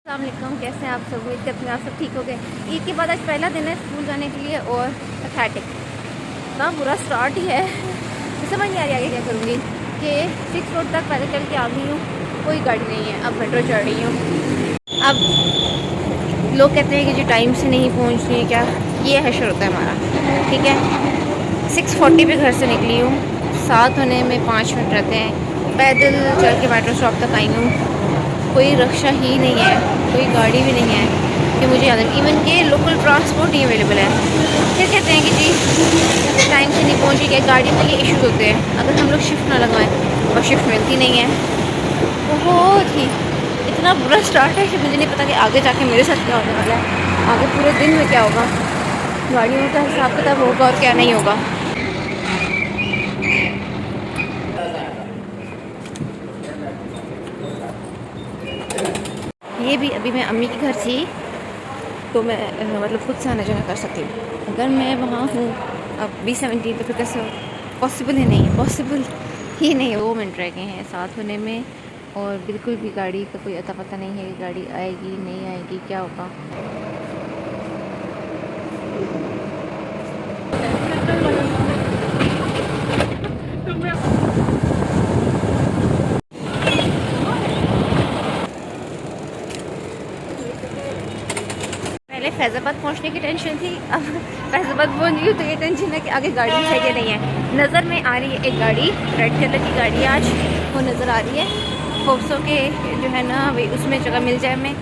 अस्सलाम वालेकुम, कैसे हैं आप सब? उम्मीद करते हैं आप सब ठीक हो गए। ईद के बाद आज पहला दिन है स्कूल जाने के लिए और पैथेटिक इतना बुरा स्टार्ट ही है। समझ नहीं आ रही आगे क्या करूँगी कि 6 रोड तक पैदल चल के आ गई हूँ, कोई गाड़ी नहीं है। अब मेट्रो चढ़ रही हूँ। अब लोग कहते हैं कि जो टाइम से नहीं पहुँच रही क्या, ये हैशर होता है हमारा। ठीक है, 6:40 पे घर से निकली हूँ, 7 होने में 5 मिनट रहते हैं। पैदल चल के मेट्रो स्टॉप तक आई हूँ। कोई रिक्शा ही नहीं है, कोई गाड़ी भी नहीं है कि मुझे याद है। इवन के लोकल ट्रांसपोर्ट नहीं अवेलेबल है। फिर कहते हैं कि जी टाइम से नहीं पहुंची, क्या गाड़ी में ये इश्यूज होते हैं अगर हम लोग शिफ्ट ना लगवाएं, और शिफ्ट मिलती नहीं है। बहुत ही इतना बुरा स्टार्ट है कि मुझे नहीं पता कि आगे जाके मेरे साथ क्या होने वाला है, आगे पूरे दिन में क्या होगा, गाड़ियों का हिसाब किताब होगा और क्या नहीं होगा। ये भी अभी मैं अम्मी के घर थी तो मैं मतलब खुद से आना जाना कर सकती हूँ। अगर मैं वहाँ हूँ अब B17 तो फिर कैसे पॉसिबल ही नहीं है, पॉसिबल ही नहीं है। 2 मिनट रह गए हैं 7 होने में और बिल्कुल भी गाड़ी का कोई अता पता नहीं है कि गाड़ी आएगी नहीं आएगी, क्या होगा। पहले फैज़ाबाद पहुंचने की टेंशन थी, अब फैज़ाबाद पहुंच गई तो ये टेंशन है कि आगे गाड़ी है कि नहीं है। नज़र में आ रही है एक गाड़ी, रेड कलर की गाड़ी आज वो नज़र आ रही है। होप्सो के जो है ना वे उसमें जगह मिल जाए मैं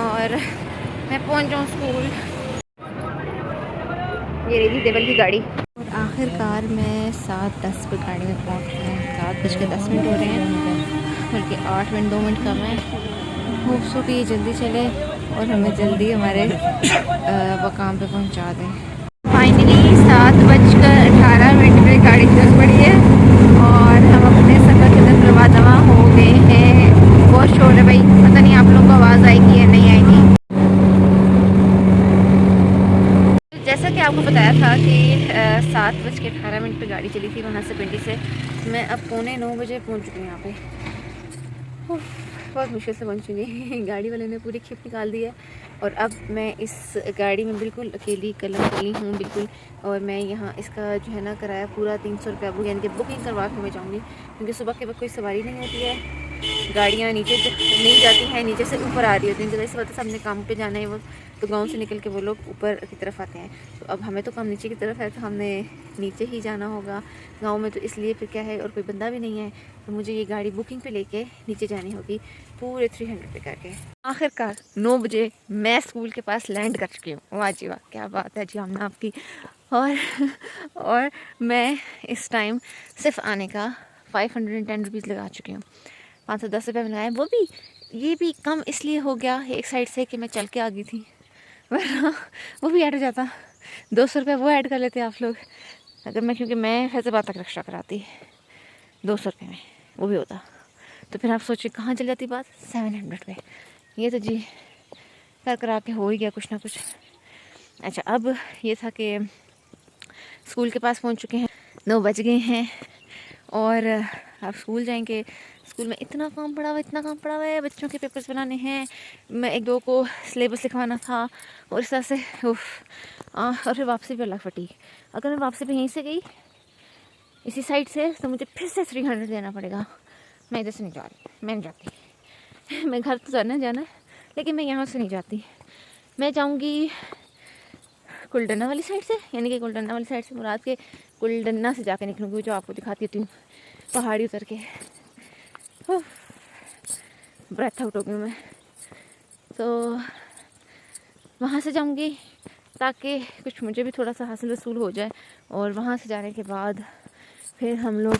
और मैं पहुंच जाऊँ स्कूल। ये रही देवल की गाड़ी और आखिरकार मैं 7:10 पर गाड़ी में पहुंच गई हूँ। 7:10 हो रहे हैं, बल्कि 8 मिनट 2 मिनट कम है। होप्सो कि ये जल्दी चले और हमें जल्दी हमारे मकाम पे पहुंचा दें। फाइनली 7:18 पे गाड़ी चल पड़ी है और हम अपने सफ़र के तरफ रवाना हो गए हैं। बहुत शोर है भाई, पता नहीं आप लोगों को आवाज़ आएगी या नहीं आएगी। जैसा कि आपको बताया था कि 7:18 पे गाड़ी चली थी वहाँ से पिंडी से। मैं अब 8:45 बजे पहुँच चुकी हूँ यहाँ पे। बहुत मुश्किल से पहुँचूँगी। गाड़ी वाले ने पूरी खिप निकाल दी है और अब मैं इस गाड़ी में बिल्कुल अकेली कलम कली हूँ बिल्कुल। और मैं यहाँ इसका जो है ना किराया पूरा 300 रुपया यानी कि बुकिंग करवा के मैं जाऊँगी, क्योंकि सुबह के वक्त कोई सवारी नहीं होती है। गाड़ियाँ नीचे नहीं जाती हैं, नीचे से ऊपर आ रही होती हैं। जैसे इस वक्त हमने काम पे जाना है वो तो गांव से निकल के वो लोग ऊपर की तरफ आते हैं, तो अब हमें तो काम नीचे की तरफ है तो हमने नीचे ही जाना होगा गांव में। तो इसलिए फिर क्या है, और कोई बंदा भी नहीं है तो मुझे ये गाड़ी बुकिंग पे लेके नीचे जानी होगी पूरे 300 पे करके। आखिरकार 9 बजे मैं स्कूल के पास लैंड कर चुकी हूँ। वाह जी वाह, क्या बात है जी हमने आपकी। और मैं इस टाइम सिर्फ आने का 510 रुपीज़ लगा चुकी हूँ। 510 रुपये लगाए, वो भी ये भी कम इसलिए हो गया एक साइड से कि मैं चल के आ गई थी, वरना वो भी ऐड हो जाता। 200 रुपये वो ऐड कर लेते आप लोग अगर मैं, क्योंकि मैं फैज़ाबाद तक रक्षा कराती 200 रुपये में वो भी होता। तो फिर आप सोचिए कहाँ चल जाती बात, 700 पे। ये तो जी कर करा के हो ही गया कुछ ना कुछ। अच्छा, अब ये था कि स्कूल के पास पहुँच चुके हैं, 9 बज गए हैं और आप स्कूल जाएंगे। स्कूल में इतना काम पड़ा हुआ है, इतना काम पड़ा हुआ है, बच्चों के पेपर्स बनाने हैं, मैं 1-2 को सिलेबस लिखवाना था और इस तरह से और फिर वापसी भी अलग फटी। अगर मैं वापसी भी यहीं से गई इसी साइड से तो मुझे फिर से 300 देना पड़ेगा। मैं इधर से नहीं जा रही, मैं नहीं जाती। मैं घर तो जाना है लेकिन मैं यहाँ से नहीं जाती। मैं जाऊँगी कुलडन्ना वाली साइड से, यानी कि कुलडन्ना वाली साइड से मुराद के कुलडन्ना से जाके निकलूँगी, जो आपको दिखाती हूँ पहाड़ी उतर के। ब्रेथ आउट हो गई मैं, तो वहाँ से जाऊँगी ताकि कुछ मुझे भी थोड़ा सा हासिल वसूल हो जाए। और वहाँ से जाने के बाद फिर हम लोग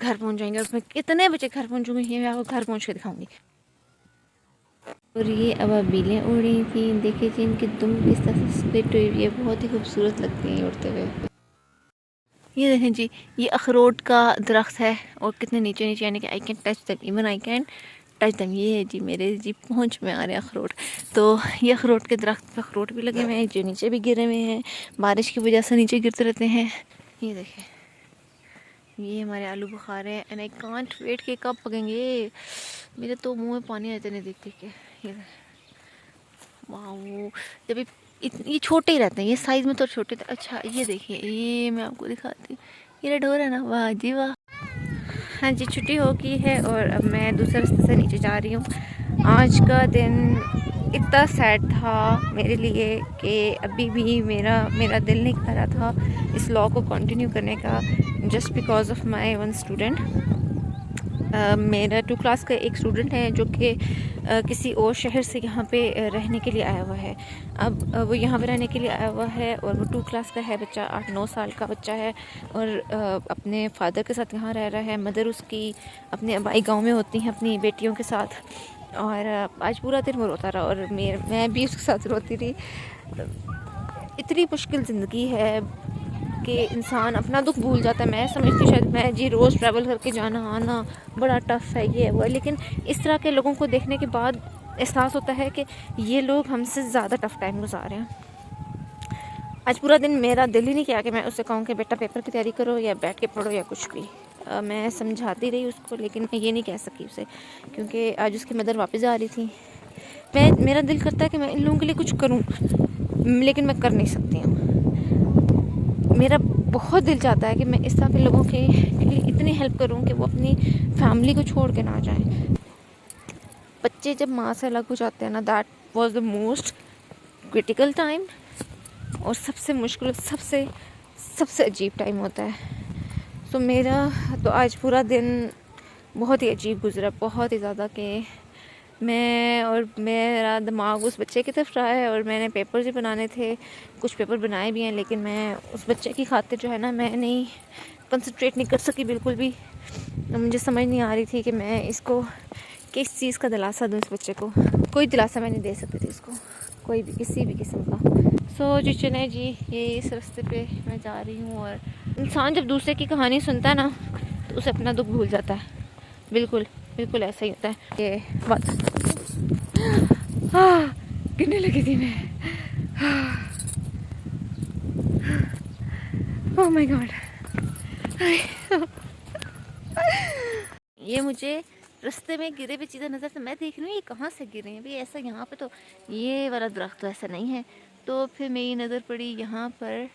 घर पहुँच जाएंगे। और मैं कितने बजे घर पहुँचूँगी ये मैं आपको घर पहुँच के दिखाऊँगी। और ये अब अबीलें उड़ रही थी, देखिए जी इनकी दुम किस तरह से स्प्लिट हुई हुई है, बहुत ही खूबसूरत लगती हैं उड़ते हुए। ये देखें जी, ये अखरोट का दरख्त है और कितने नीचे नीचे, यानी कि I can touch them, even I can touch them. ये है जी मेरे जी पहुँच में आ रहे हैं अखरोट। तो ये अखरोट के दरख्त पे अखरोट भी लगे हुए हैं जो नीचे भी गिरे हुए हैं, बारिश की वजह से नीचे गिरते रहते हैं। ये देखें, ये हमारे आलू बुखारे हैं एंड आई कांट वेट के कब पकेंगे। मेरे तो मुँह में पानी आते नहीं देख के। ये वाओ, जब ये छोटे ही रहते हैं, ये साइज़ में तो छोटे थे। अच्छा ये देखिए, ये मैं आपको दिखाती हूँ, ये रेड है ना, वाह जी वाह। हाँ जी, छुट्टी हो गई है और अब मैं दूसरे रास्ते से नीचे जा रही हूँ। आज का दिन इतना सैड था मेरे लिए कि अभी भी मेरा दिल नहीं कर रहा था इस लॉ को कंटिन्यू करने का, just because of my one student. मेरा 2 क्लास का एक स्टूडेंट है जो कि किसी और शहर से यहाँ पे रहने के लिए आया हुआ है। अब वो यहाँ पे रहने के लिए आया हुआ है और वो 2 क्लास का है बच्चा, 8-9 साल का बच्चा है और अपने फादर के साथ यहाँ रह रहा है। मदर उसकी अपने अबाई गांव में होती हैं अपनी बेटियों के साथ। और आज पूरा दिन वो रोता रहा और मैं भी उसके साथ रोती रही। इतनी मुश्किल ज़िंदगी है कि इंसान अपना दुख भूल जाता है। मैं समझती शायद मैं जी रोज़ ट्रैवल करके जाना आना बड़ा टफ़ है ये वो, लेकिन इस तरह के लोगों को देखने के बाद एहसास होता है कि ये लोग हमसे ज़्यादा टफ़ टाइम गुजार रहे हैं। आज पूरा दिन मेरा दिल ही नहीं किया कि मैं उससे कहूँ कि बेटा पेपर की तैयारी करो या बैठ के पढ़ो या कुछ भी। मैं समझाती रही उसको, लेकिन मैं ये नहीं कह सकी उसे, क्योंकि आज उसकी मदर वापस आ रही थी। मेरा दिल करता है कि मैं इन लोगों के लिए कुछ करूँ, लेकिन मैं कर नहीं सकती हूँ। मेरा बहुत दिल चाहता है कि मैं इस तरह के लोगों के लिए इतनी हेल्प करूं कि वो अपनी फैमिली को छोड़ के ना जाएं। बच्चे जब माँ से अलग हो जाते हैं ना, that was the most critical time और सबसे मुश्किल, सबसे अजीब टाइम होता है। सो मेरा तो आज पूरा दिन बहुत ही अजीब गुजरा, बहुत ही ज़्यादा, कि मेरा दिमाग उस बच्चे की तरफ रहा है और मैंने पेपर्स भी बनाने थे, कुछ पेपर बनाए भी हैं, लेकिन मैं उस बच्चे की खातिर जो है ना, मैं नहीं कंसंट्रेट नहीं कर सकी बिल्कुल भी। मुझे समझ नहीं आ रही थी कि मैं इसको किस चीज़ का दिलासा दूँ इस बच्चे को। कोई दिलासा मैं नहीं दे सकती थी इसको, कोई भी, किसी भी किस्म का। सो जी चले जी, ये इस रास्ते पे मैं जा रही हूँ। और इंसान जब दूसरे की कहानी सुनता है ना, तो उसे अपना दुख भूल जाता है। बिल्कुल बिल्कुल ऐसा ही होता है। ये बात गिरने लगी थी मैं। Oh my God. ये मुझे रास्ते में गिरे हुए चीज़ें नज़र, से मैं देख रही हूँ ये कहाँ से गिरे हैं भाई, ऐसा यहाँ पे तो ये वाला दरख्त तो ऐसा नहीं है। तो फिर मेरी नज़र पड़ी यहाँ पर,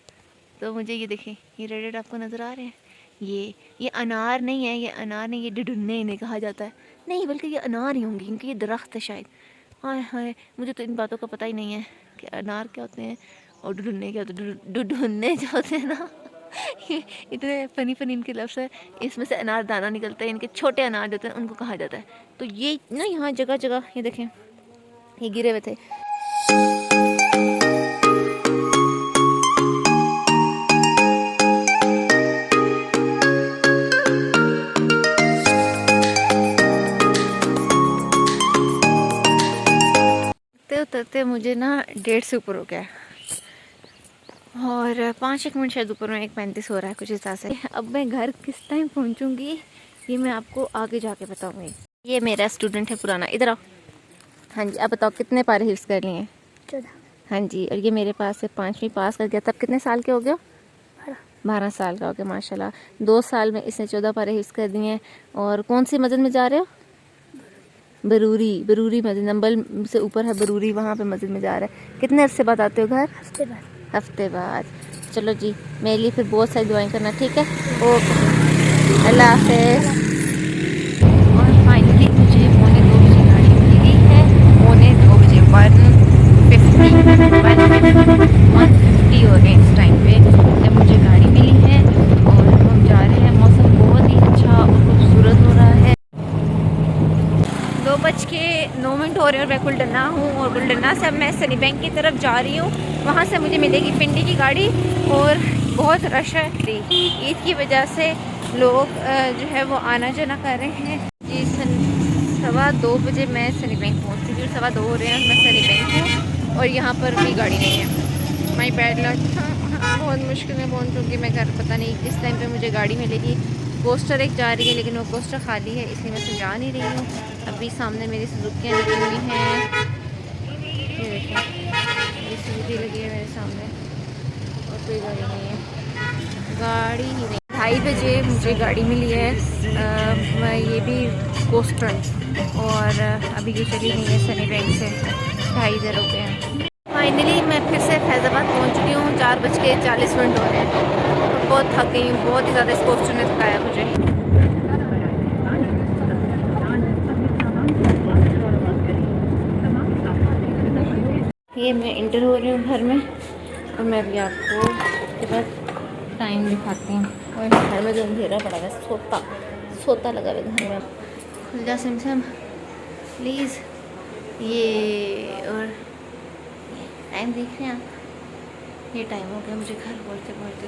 तो मुझे ये देखें, ये रेड आपको नज़र आ रहे हैं, ये अनार नहीं है, ये अनार नहीं, ये डुडुन्ने इन्हें कहा जाता है। नहीं, बल्कि ये अनार ही होंगे, क्योंकि ये दरख्त है शायद। हाय हाय, मुझे तो इन बातों का पता ही नहीं है कि अनार क्या होते हैं और डुडुन्ने क्या होते हैं। डुडुन्ने जो होते हैं ना, ये इतने फनी इनके लफ्ज़ है, इसमें से अनार दाना निकलता है, इनके छोटे अनार जो होते हैं उनको कहा जाता है। तो ये ना यहाँ जगह जगह ये देखें, ये गिरे हुए थे। उतरते मुझे ना 1:30 से ऊपर हो गया और 5-1 मिनट शायद ऊपर में, 1:35 हो रहा है कुछ इस तरह से। अब मैं घर किस टाइम पहुंचूंगी ये मैं आपको आगे जाके बताऊंगी। ये मेरा स्टूडेंट है पुराना, इधर आओ। हाँ जी, अब बताओ कितने पारे हिफ्स कर लिए हैं? 14। हाँ जी, और ये मेरे पास से 5वीं पास कर गया। तब कितने साल के हो गए? 12 साल का हो गया माशाल्लाह। 2 साल में इसने 14 पारे हिफ्स कर दिए हैं। और कौन सी मस्जिद में जा रहे हो? बरूरी मस्जिद, नंबल से ऊपर है बरूरी, वहाँ पे मस्जिद में जा रहा है। कितने अरसे बाद आते हो घर? हफ्ते बाद। चलो जी, मेरे लिए फिर बहुत सारी दुआएं करना, ठीक है? ओके, अल्लाह हाफ़िज़। और फाइनली मुझे 1:45 बजे गाड़ी मिली है। 1:45 बजे 150 हो रहे हैं इस टाइम पे जब मुझे गाड़ी मिली है और हम जा रहे हैं। मौसम बहुत ही अच्छा और खूबसूरत हो रहा है। 2:09 हो रहे हैं और मैं गुलडन्ना हूँ और गुलडन्ना से अब मैं सनी बैंक की तरफ जा रही हूँ। वहाँ से मुझे मिलेगी पिंडी की गाड़ी और बहुत रश है। ईद की वजह से लोग जो है वो आना जाना कर रहे हैं जी। 2:15 बजे मैं सनी बैंक पहुँच चुकी हूँ। 2:15 हो रहे हैं, मैं सनी बैंक हूँ और यहाँ पर भी गाड़ी नहीं है। My bad luck. बहुत मुश्किल में पहुँच चुकी मैं घर। पता नहीं किस टाइम पे मुझे गाड़ी मिलेगी। कोस्टर एक जा रही है लेकिन वो कोस्टर खाली है, इसलिए मैं उसमें जा नहीं रही हूँ। अभी सामने मेरी सुजुकियाँ लगी हुई हैं, ये देखिए, मेरी सुजुकी लगी है मेरे सामने और कोई गाड़ी नहीं है, गाड़ी ही नहीं। बजे मुझे गाड़ी मिली है। ये भी कोस्ट रन और अभी ये चली नहीं है सनी बैंक से। 2:30 इधर हो गए हैं। फाइनली मैं फिर से फैज़ाबाद पहुंच चुकी हूँ। 4:40 हो रहे हैं। तो बहुत थक गई हूँ, बहुत ही ज़्यादा इस कोस्टर ने थकाया मुझे। ये मैं इंटर हो रही हूँ घर में और मैं अभी आपको उसके बाद टाइम दिखाती हूँ। और घर में जो अंधेरा पड़ा है, सोता लगा हुआ घर में। खुल जा सिम प्लीज़। ये और टाइम देख रहे हैं आप, ये टाइम हो गया मुझे घर पहुँचते पहुँचते।